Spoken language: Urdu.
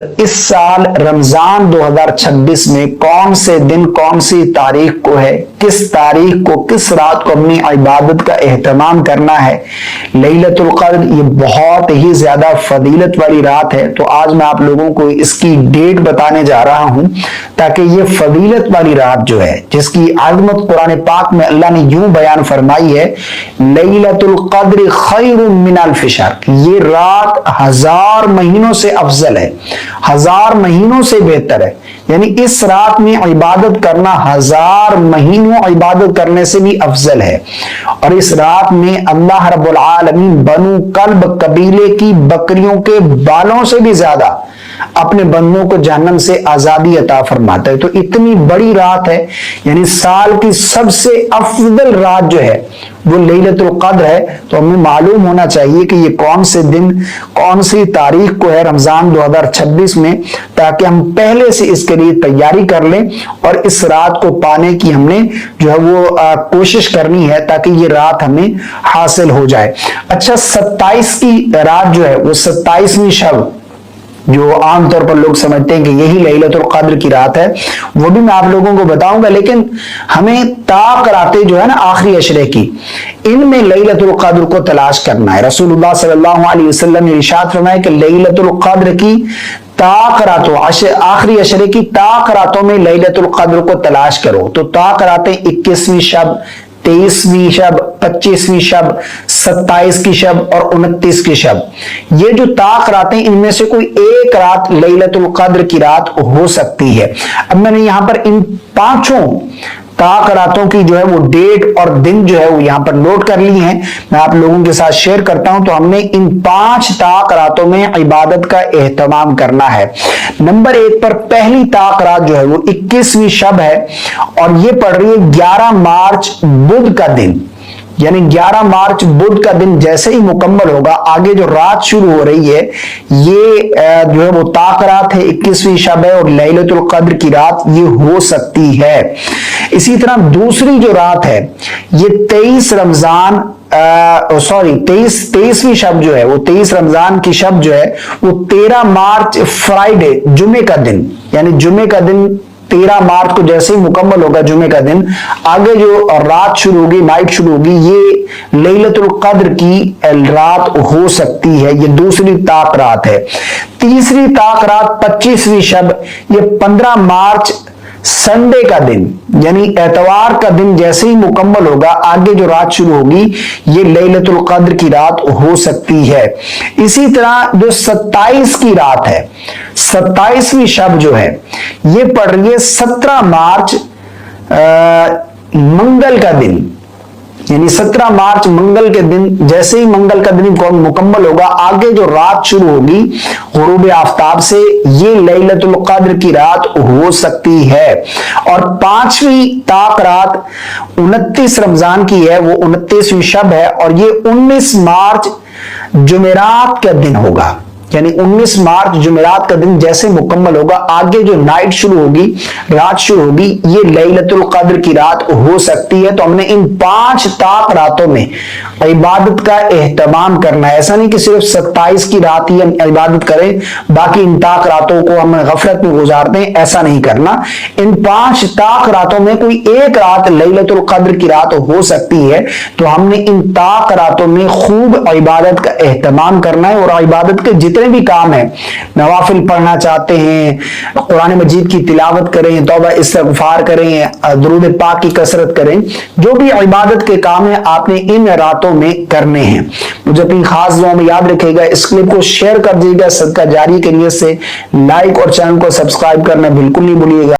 اس سال رمضان 2026 میں کون سے دن کون سی تاریخ کو ہے، کس تاریخ کو کس رات کو اپنی عبادت کا اہتمام کرنا ہے۔ لیلۃ القدر یہ بہت ہی زیادہ فضیلت والی رات ہے، تو آج میں آپ لوگوں کو اس کی ڈیٹ بتانے جا رہا ہوں تاکہ یہ فضیلت والی رات جو ہے، جس کی عظمت قرآن پاک میں اللہ نے یوں بیان فرمائی ہے، لیلۃ القدر خیر من الف شہر، یہ رات 1000 مہینوں سے افضل ہے، 1000 مہینوں سے بہتر ہے۔ یعنی اس رات میں عبادت کرنا 1000 مہینوں عبادت کرنے سے بھی افضل ہے، اور اس رات میں اللہ رب العالمین بنو کلب قبیلے کی بکریوں کے بالوں سے بھی زیادہ اپنے بندوں کو جہنم سے آزادی عطا فرماتا ہے۔ تو اتنی بڑی رات ہے، یعنی سال کی سب سے افضل رات جو ہے وہ لیلۃ القدر ہے۔ تو ہمیں معلوم ہونا چاہیے کہ یہ کون سے دن کون سی تاریخ کو ہے رمضان 2026 میں، تاکہ ہم پہلے سے اس کے لیے تیاری کر لیں اور اس رات کو پانے کی ہم نے جو ہے وہ کوشش کرنی ہے تاکہ یہ رات ہمیں حاصل ہو جائے۔ اچھا، 27 کی رات جو ہے وہ 27ویں شب، جو عام طور پر لوگ سمجھتے ہیں کہ یہی لیلۃ القدر کی رات ہے، وہ بھی میں آپ لوگوں کو بتاؤں گا، لیکن ہمیں طاق راتیں جو ہے نا آخری عشرے کی، ان میں لیلۃ القدر کو تلاش کرنا ہے۔ رسول اللہ صلی اللہ علیہ وسلم نے ارشاد فرمایا کہ لیلۃ القدر کی طاق راتوں، آخری عشرے کی طاق راتوں میں لیلۃ القدر کو تلاش کرو۔ تو طاق راتیں 21ویں شب، 23ویں شب، 25ویں شب، 27 کی شب اور 29 کی شب، یہ جو طاق راتیں ان میں سے کوئی ایک رات لیلۃ القدر کی رات ہو سکتی ہے۔ اب میں نے یہاں پر ان 5 طاق راتوں کی جو ہے وہ ڈیٹ اور دن جو ہے وہ یہاں پر نوٹ کر لی ہیں، میں آپ لوگوں کے ساتھ شیئر کرتا ہوں۔ تو ہم نے ان 5 طاق راتوں میں عبادت کا اہتمام کرنا ہے۔ نمبر 1 پر پہلی طاق رات جو ہے وہ 21ویں شب ہے، اور یہ پڑ رہی ہے 11 مارچ بدھ کا دن، یعنی 11 مارچ بدھ کا دن جیسے ہی مکمل ہوگا، آگے جو رات شروع ہو رہی ہے یہ جو ہے وہ طاق رات ہے، 21ویں شب ہے، اور لیلۃ القدر کی رات یہ ہو سکتی ہے۔ اسی طرح دوسری جو رات ہے یہ 23ویں شب جو ہے وہ 23 رمضان کی شب جو ہے وہ 13 مارچ فرائیڈے، جمعے کا دن، یعنی جمعے کا دن 13 مارچ کو جیسے ہی مکمل ہوگا جمعے کا دن، آگے جو رات شروع ہوگی، نائٹ شروع ہوگی، یہ لیلۃ القدر کی رات ہو سکتی ہے۔ یہ دوسری طاق رات ہے۔ تیسری طاق رات 25ویں شب، یہ 15 مارچ سنڈے کا دن، یعنی اتوار کا دن جیسے ہی مکمل ہوگا، آگے جو رات شروع ہوگی یہ لیلۃ القدر کی رات ہو سکتی ہے۔ اسی طرح جو 27 کی رات ہے، 27ویں شب جو ہے یہ پڑ رہی ہے 17 مارچ منگل کا دن، یعنی 17 مارچ منگل کے دن جیسے ہی منگل کا دن مکمل ہوگا، آگے جو رات شروع ہوگی غروب آفتاب سے، یہ لیلۃ القدر کی رات ہو سکتی ہے۔ اور 5ویں طاق رات 29 رمضان کی ہے، وہ 29ویں شب ہے، اور یہ 19 مارچ جمعرات کا دن ہوگا، یعنی 19 مارچ جمعرات کا دن جیسے مکمل ہوگا، آگے جو نائٹ شروع ہوگی، رات شروع ہوگی، یہ لیلۃ القدر کی رات ہو سکتی ہے۔ تو ہم نے ان 5 طاق راتوں میں عبادت کا اہتمام کرنا ہے۔ ایسا نہیں کہ صرف 27 کی رات ہی ہم عبادت کریں، باقی ان طاق راتوں کو ہم غفلت میں گزار دیں، ایسا نہیں کرنا۔ ان 5 طاق راتوں میں کوئی ایک رات لیلۃ القدر کی رات ہو سکتی ہے، تو ہم نے ان طاق راتوں میں خوب عبادت کا اہتمام کرنا ہے، اور عبادت کے جتنے بھی کام ہیں، نوافل پڑھنا چاہتے ہیں، قرآن مجید کی تلاوت کریں، توبہ استغفار کریں، درود پاک کی کثرت کریں، جو بھی عبادت کے کام ہیں آپ نے ان راتوں میں کرنے ہیں۔ مجھے اپنی خاص دعا میں یاد رکھے گا، اس کلپ کو شیئر کر دیجیے گا، صدقہ جاری کے لیے سے لائک اور چینل کو سبسکرائب کرنا بالکل نہیں بھولیے گا۔